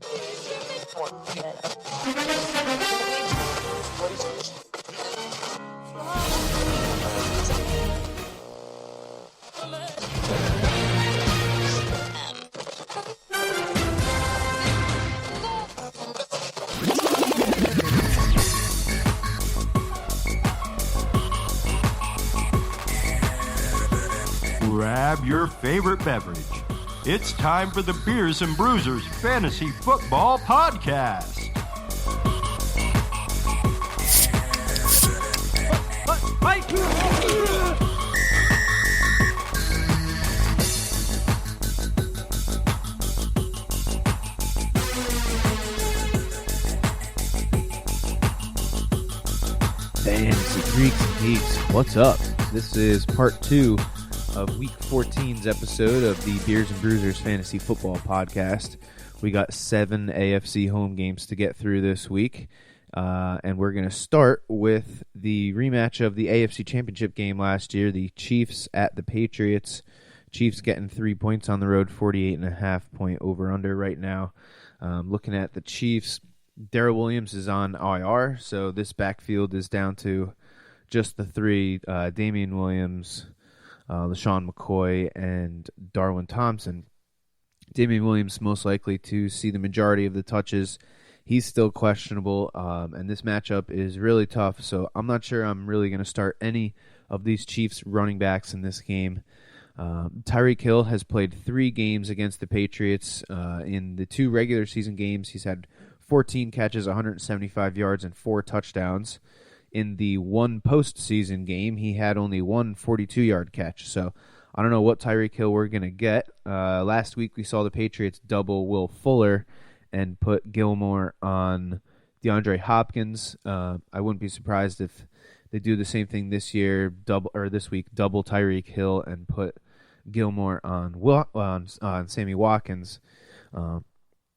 Grab your favorite beverage. It's time for the Beers and Bruisers Fantasy Football Podcast. Fantasy Greeks and Geeks, what's up? This is part 2 of Week 14's episode of the Beers and Bruisers Fantasy Football Podcast. We got 7 AFC home games to get through this week, and we're going to start with the rematch of the AFC Championship game last year, the Chiefs at the Patriots. Chiefs getting 3 points on the road, 48.5 point over-under right now. Looking at the Chiefs, Darrell Williams is on IR, so this backfield is down to just the three, Damian Williams, LaShawn McCoy, and Darwin Thompson. Damian Williams most likely to see the majority of the touches. He's still questionable, and this matchup is really tough, so I'm not sure I'm really going to start any of these Chiefs running backs in this game. Tyreek Hill has played 3 games against the Patriots. In the 2 regular season games, he's had 14 catches, 175 yards, and 4 touchdowns. In the 1 postseason game, he had only 1 42-yard catch. So I don't know what Tyreek Hill we're going to get. Last week we saw the Patriots double Will Fuller and put Gilmore on DeAndre Hopkins. I wouldn't be surprised if they do the same thing this week, double Tyreek Hill and put Gilmore on Sammy Watkins.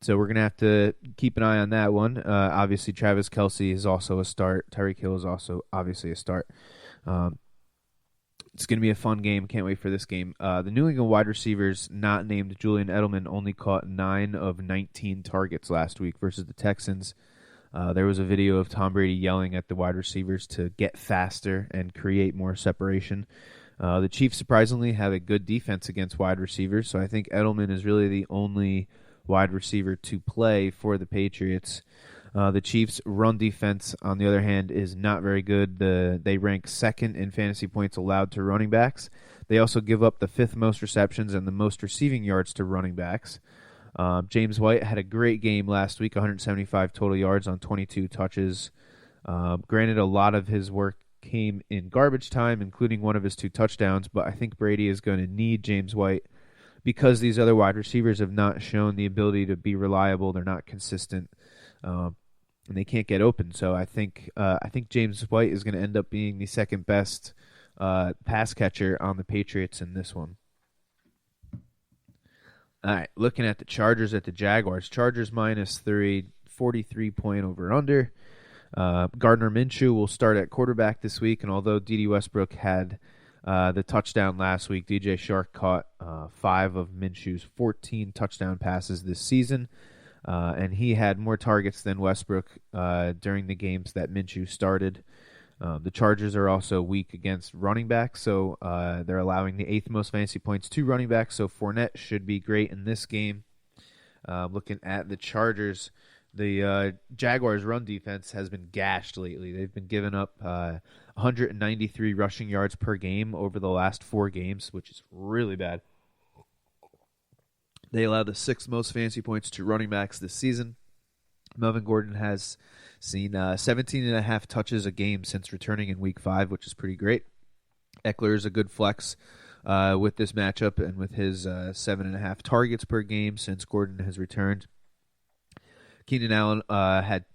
So we're going to have to keep an eye on that one. Obviously, Travis Kelce is also a start. Tyreek Hill is also obviously a start. It's going to be a fun game. Can't wait for this game. The New England wide receivers not named Julian Edelman only caught 9 of 19 targets last week versus the Texans. There was a video of Tom Brady yelling at the wide receivers to get faster and create more separation. The Chiefs surprisingly have a good defense against wide receivers, so I think Edelman is really the only wide receiver to play for the Patriots. The Chiefs' run defense, on the other hand, is not very good. They rank 2nd in fantasy points allowed to running backs. They also give up the 5th most receptions and the most receiving yards to running backs. James White had a great game last week, 175 total yards on 22 touches. Granted, a lot of his work came in garbage time, including one of his 2 touchdowns, but I think Brady is going to need James White because these other wide receivers have not shown the ability to be reliable. They're not consistent, and they can't get open. So I think James White is going to end up being the second best pass catcher on the Patriots in this one. All right, looking at the Chargers at the Jaguars. Chargers -3, 43 point over under. Gardner Minshew will start at quarterback this week, and although D.D. Westbrook had the touchdown last week, DJ Shark caught 5 of Minshew's 14 touchdown passes this season, and he had more targets than Westbrook during the games that Minshew started. The Chargers are also weak against running backs, so they're allowing the 8th most fantasy points to running backs, so Fournette should be great in this game. Looking at the Chargers, the Jaguars' run defense has been gashed lately. They've been giving up 193 rushing yards per game over the last 4 games, which is really bad. They allow the 6th most fantasy points to running backs this season. Melvin Gordon has seen 17.5 touches a game since returning in Week 5, which is pretty great. Eckler is a good flex with this matchup and with his 7.5 targets per game since Gordon has returned. Keenan Allen had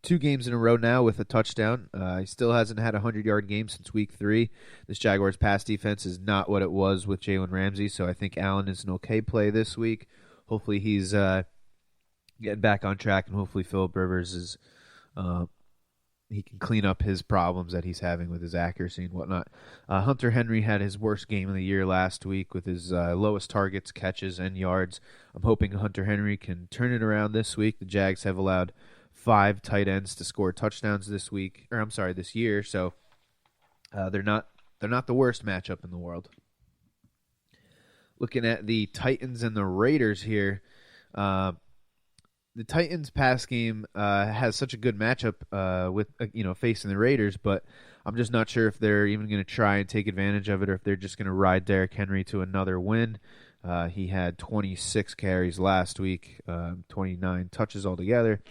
2 games in a row now with a touchdown. He still hasn't had a 100-yard game since Week 3. This Jaguars pass defense is not what it was with Jalen Ramsey, so I think Allen is an okay play this week. Hopefully he's getting back on track, and hopefully Phillip Rivers is he can clean up his problems that he's having with his accuracy and whatnot. Hunter Henry had his worst game of the year last week with his lowest targets, catches, and yards. I'm hoping Hunter Henry can turn it around this week. The Jags have allowed 5 tight ends to score touchdowns this year. So they're not the worst matchup in the world. Looking at the Titans and the Raiders here, the Titans pass game has such a good matchup with facing the Raiders, but I'm just not sure if they're even going to try and take advantage of it, or if they're just going to ride Derrick Henry to another win. He had 26 carries last week, 29 touches altogether.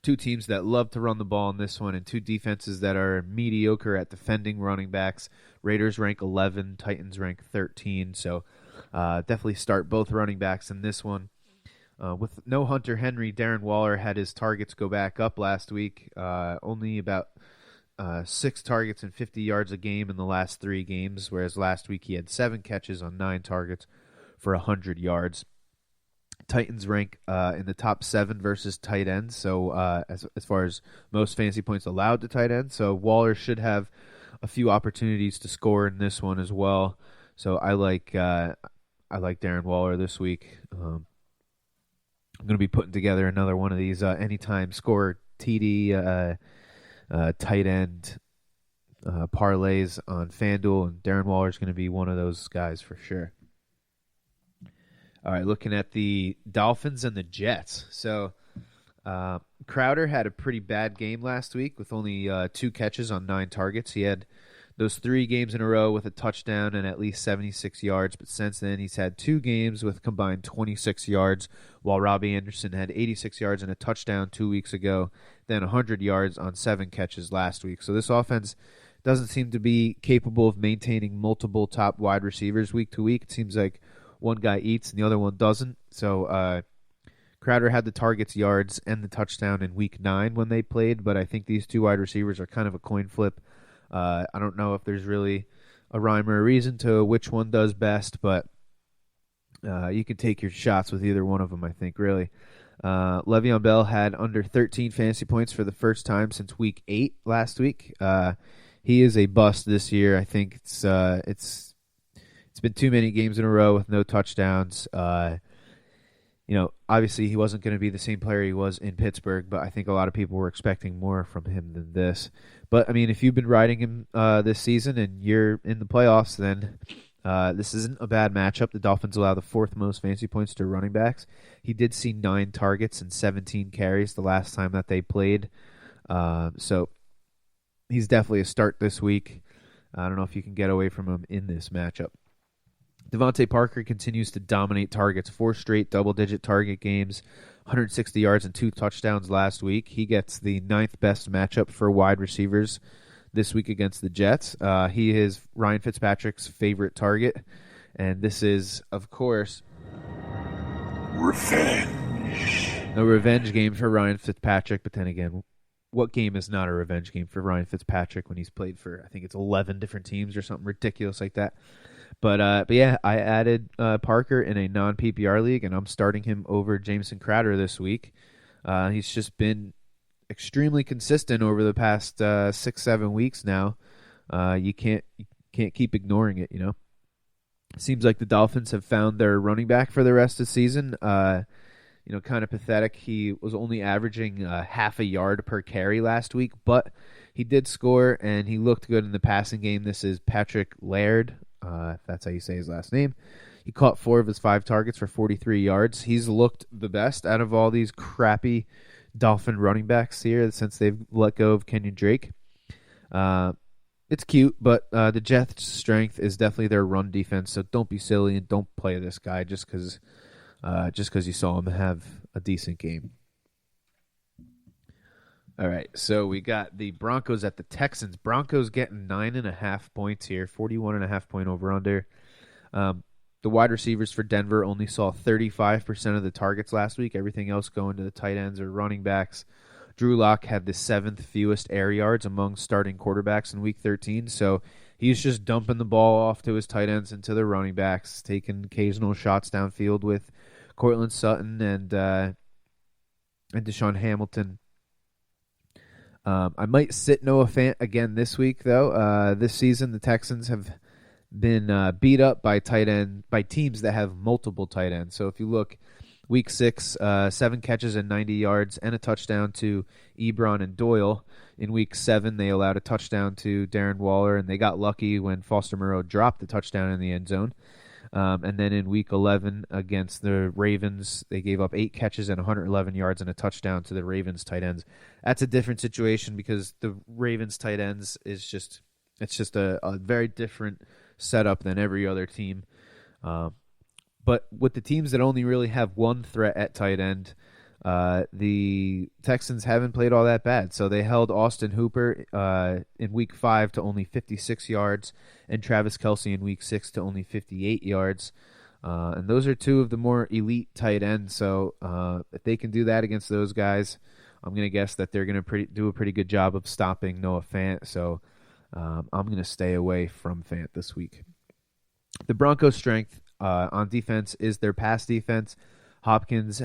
2 teams that love to run the ball in this one, and 2 defenses that are mediocre at defending running backs. Raiders rank 11, Titans rank 13, so definitely start both running backs in this one. With no Hunter Henry, Darren Waller had his targets go back up last week, only about 6 targets and 50 yards a game in the last 3 games, whereas last week he had 7 catches on 9 targets for 100 yards. Titans rank in the top 7 versus tight ends, so as far as most fantasy points allowed to tight ends. So Waller should have a few opportunities to score in this one as well. So I like Darren Waller this week. I'm going to be putting together another one of these anytime score TD tight end parlays on FanDuel, and Darren Waller is going to be one of those guys for sure. All right, looking at the Dolphins and the Jets. So Crowder had a pretty bad game last week with only 2 catches on 9 targets. He had those 3 games in a row with a touchdown and at least 76 yards, but since then he's had 2 games with combined 26 yards, while Robbie Anderson had 86 yards and a touchdown 2 weeks ago, then 100 yards on 7 catches last week. So this offense doesn't seem to be capable of maintaining multiple top wide receivers week to week. It seems like one guy eats and the other one doesn't. So Crowder had the targets, yards, and the touchdown in week 9 when they played, but I think these 2 wide receivers are kind of a coin flip. I don't know if there's really a rhyme or a reason to which one does best, but you can take your shots with either one of them, I think, really. Le'Veon Bell had under 13 fantasy points for the first time since week 8 last week. He is a bust this year. I think it's been too many games in a row with no touchdowns. Obviously he wasn't going to be the same player he was in Pittsburgh, but I think a lot of people were expecting more from him than this. But, I mean, if you've been riding him this season and you're in the playoffs, then this isn't a bad matchup. The Dolphins allow the 4th most fantasy points to running backs. He did see 9 targets and 17 carries the last time that they played. So he's definitely a start this week. I don't know if you can get away from him in this matchup. Devontae Parker continues to dominate targets, 4 straight double-digit target games, 160 yards and 2 touchdowns last week. He gets the 9th best matchup for wide receivers this week against the Jets. He is Ryan Fitzpatrick's favorite target, and this is, of course, revenge. A revenge game for Ryan Fitzpatrick, but then again, what game is not a revenge game for Ryan Fitzpatrick when he's played for, I think it's 11 different teams or something ridiculous like that. But yeah, I added Parker in a non-PPR league, and I'm starting him over Jameson Crowder this week. He's just been extremely consistent over the past 6-7 weeks now. You can't keep ignoring it, Seems like the Dolphins have found their running back for the rest of the season. Kind of pathetic. He was only averaging half a yard per carry last week, but he did score, and he looked good in the passing game. This is Patrick Laird, if that's how you say his last name. He caught 4 of his 5 targets for 43 yards. He's looked the best out of all these crappy Dolphin running backs here since they've let go of Kenyon Drake. It's cute, but the Jets' strength is definitely their run defense, so don't be silly and don't play this guy just because you saw him have a decent game. All right, so we got the Broncos at the Texans. Broncos getting 9.5 points here, 41.5 point over-under. The wide receivers for Denver only saw 35% of the targets last week. Everything else going to the tight ends or running backs. Drew Lock had the 7th fewest air yards among starting quarterbacks in Week 13, so he's just dumping the ball off to his tight ends and to the running backs, taking occasional shots downfield with Cortland Sutton and Deshaun Hamilton. I might sit Noah Fant again this week, though. This season, the Texans have been beat up by teams that have multiple tight ends. So if you look, Week 6, 7 catches and 90 yards and a touchdown to Ebron and Doyle. In Week 7, they allowed a touchdown to Darren Waller, and they got lucky when Foster Moreau dropped the touchdown in the end zone. And then in Week 11 against the Ravens, they gave up 8 catches and 111 yards and a touchdown to the Ravens tight ends. That's a different situation because the Ravens tight ends it's just a very different setup than every other team. But with the teams that only really have one threat at tight end, the Texans haven't played all that bad. So they held Austin Hooper in Week 5 to only 56 yards and Travis Kelce in Week 6 to only 58 yards. And those are two of the more elite tight ends. So if they can do that against those guys, I'm going to guess that they're going to do a pretty good job of stopping Noah Fant. So I'm going to stay away from Fant this week. The Broncos' strength on defense is their pass defense. Hopkins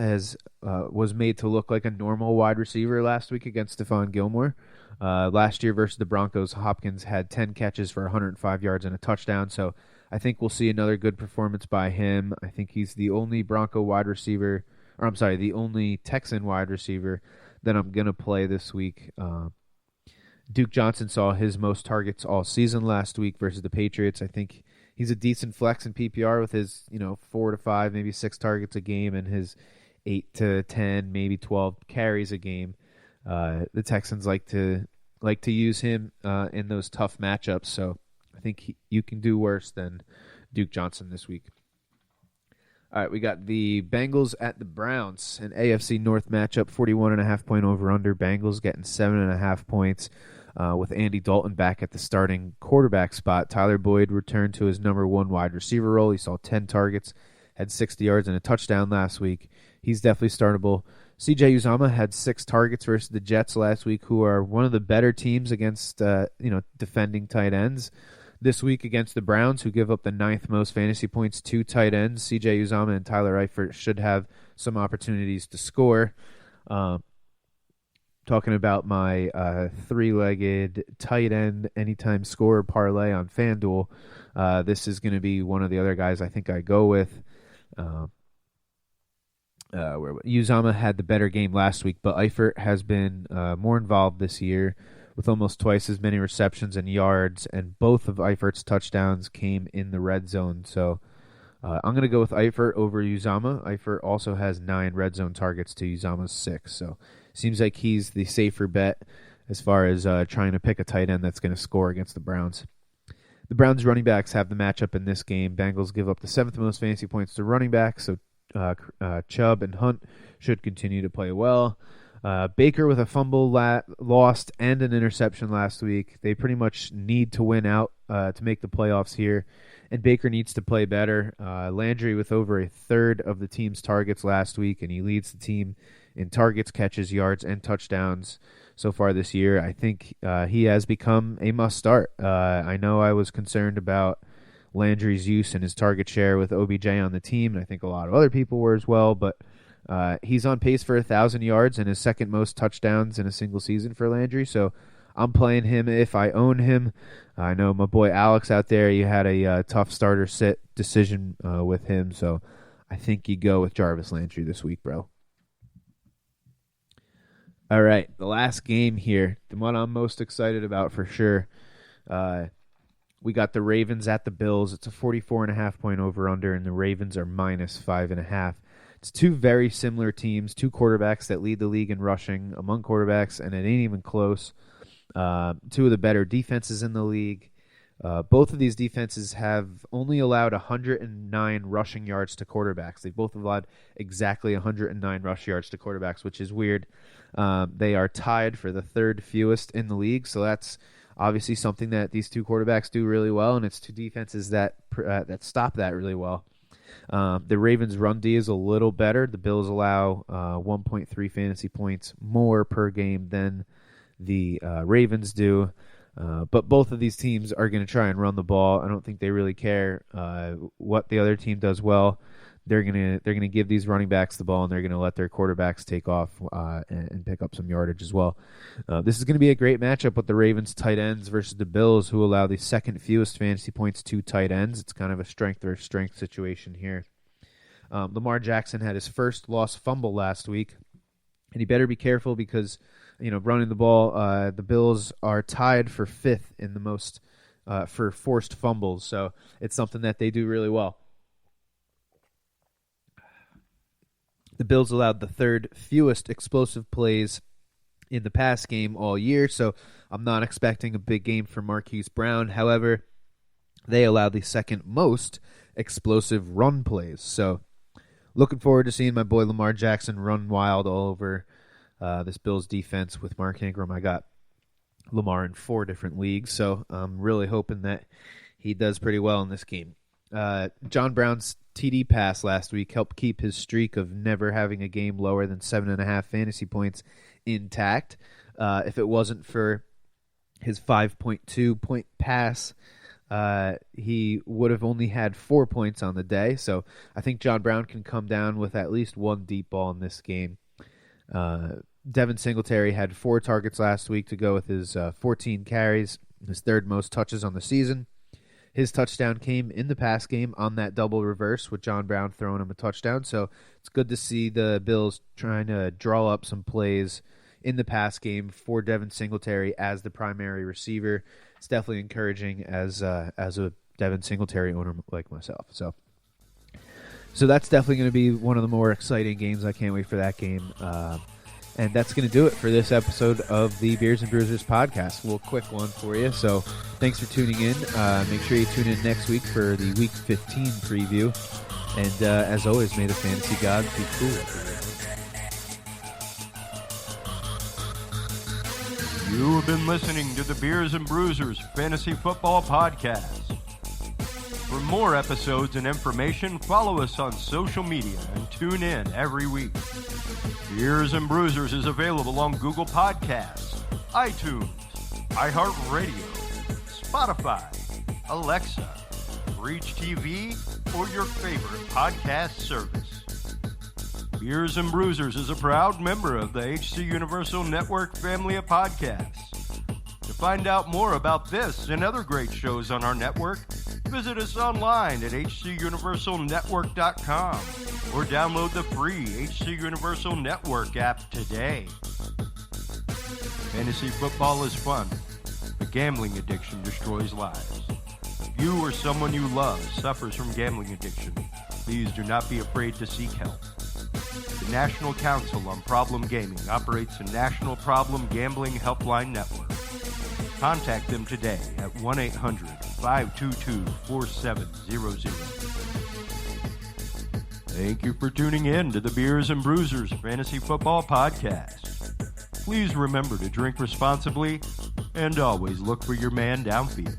was made to look like a normal wide receiver last week against Stephon Gilmore. Last year versus the Broncos, Hopkins had 10 catches for 105 yards and a touchdown. So I think we'll see another good performance by him. I think he's the only the only Texan wide receiver that I'm going to play this week. Duke Johnson saw his most targets all season last week versus the Patriots. I think he's a decent flex in PPR with his 4 to 5, maybe 6 targets a game and his 8 to 10, maybe 12 carries a game. The Texans like to use him in those tough matchups, so I think you can do worse than Duke Johnson this week. All right, we got the Bengals at the Browns, an AFC North matchup, 41.5 point over-under. Bengals getting 7.5 points. With Andy Dalton back at the starting quarterback spot. Tyler Boyd returned to his number 1 wide receiver role. He saw 10 targets, had 60 yards and a touchdown last week. He's definitely startable. CJ Uzomah had 6 targets versus the Jets last week, who are one of the better teams against defending tight ends. This week against the Browns, who give up the 9th most fantasy points to tight ends, CJ Uzomah and Tyler Eifert should have some opportunities to score. Talking about my 3-legged tight end anytime scorer parlay on FanDuel, this is going to be one of the other guys I think I go with. Uzomah had the better game last week, but Eifert has been more involved this year with almost twice as many receptions and yards, and both of Eifert's touchdowns came in the red zone. So I'm going to go with Eifert over Uzomah. Eifert also has 9 red zone targets to Uzomah's 6, so seems like he's the safer bet as far as trying to pick a tight end that's going to score against the Browns. The Browns running backs have the matchup in this game. Bengals give up the 7th most fantasy points to running backs, so Chubb and Hunt should continue to play well. Baker with a fumble lost and an interception last week. They pretty much need to win out to make the playoffs here, and Baker needs to play better. Landry with over a third of the team's targets last week, and he leads the team in targets, catches, yards, and touchdowns so far this year. I think he has become a must-start. I know I was concerned about Landry's use and his target share with OBJ on the team, and I think a lot of other people were as well, but he's on pace for 1,000 yards and his second most touchdowns in a single season for Landry, so I'm playing him if I own him. I know my boy Alex out there, you had a tough starter sit decision with him, so I think you go with Jarvis Landry this week, bro. All right, the last game here, the one I'm most excited about for sure. We got the Ravens at the Bills. It's a 44.5 point over-under, and the Ravens are minus 5.5. It's two very similar teams, two quarterbacks that lead the league in rushing among quarterbacks, and it ain't even close. Two of the better defenses in the league. Both of these defenses have only allowed 109 rushing yards to quarterbacks. They both have allowed exactly 109 rush yards to quarterbacks, which is weird. They are tied for the third fewest in the league, so that's obviously something that these two quarterbacks do really well, and it's two defenses that stop that really well. The Ravens' run D is a little better. The Bills allow 1.3 fantasy points more per game than the Ravens do. But both of these teams are going to try and run the ball. I don't think they really care what the other team does well. they're gonna give these running backs the ball, and they're gonna let their quarterbacks take off and pick up some yardage as well. This is gonna be a great matchup with the Ravens tight ends versus the Bills, who allow the second fewest fantasy points to tight ends. It's kind of a strength versus strength situation here. Lamar Jackson had his first lost fumble last week, and he better be careful because running the ball, the Bills are tied for fifth in the most for forced fumbles, so it's something that they do really well. The Bills allowed the third fewest explosive plays in the pass game all year, so I'm not expecting a big game for Marquise Brown. However, they allowed the second most explosive run plays, so looking forward to seeing my boy Lamar Jackson run wild all over this Bills defense with Mark Ingram. I got Lamar in 4 different leagues, so I'm really hoping that he does pretty well in this game. John Brown's TD pass last week helped keep his streak of never having a game lower than 7.5 fantasy points intact. If it wasn't for his 5.2-point pass, he would have only had 4 points on the day. So I think John Brown can come down with at least one deep ball in this game. Devin Singletary had 4 targets last week to go with his 14 carries, his third most touches on the season. His touchdown came in the pass game on that double reverse with John Brown throwing him a touchdown. So it's good to see the Bills trying to draw up some plays in the pass game for Devin Singletary as the primary receiver. It's definitely encouraging as a Devin Singletary owner like myself. So that's definitely going to be one of the more exciting games. I can't wait for that game. And that's going to do it for this episode of the Beers and Bruisers podcast. A little quick one for you. So thanks for tuning in. Make sure you tune in next week for the Week 15 preview. And as always, may the fantasy gods be cool. You have been listening to the Beers and Bruisers Fantasy Football Podcast. For more episodes and information, follow us on social media and tune in every week. Beers and Bruisers is available on Google Podcasts, iTunes, iHeartRadio, Spotify, Alexa, Reach TV, or your favorite podcast service. Beers and Bruisers is a proud member of the HC Universal Network family of podcasts. To find out more about this and other great shows on our network, visit us online at hcuniversalnetwork.com or download the free HC Universal Network app today. Fantasy football is fun, but gambling addiction destroys lives. If you or someone you love suffers from gambling addiction, please do not be afraid to seek help. The National Council on Problem Gaming operates a national problem gambling helpline network. Contact them today at 1-800-522-4700. Thank you for tuning in to the Beers and Bruisers Fantasy Football Podcast. Please remember to drink responsibly and always look for your man downfield.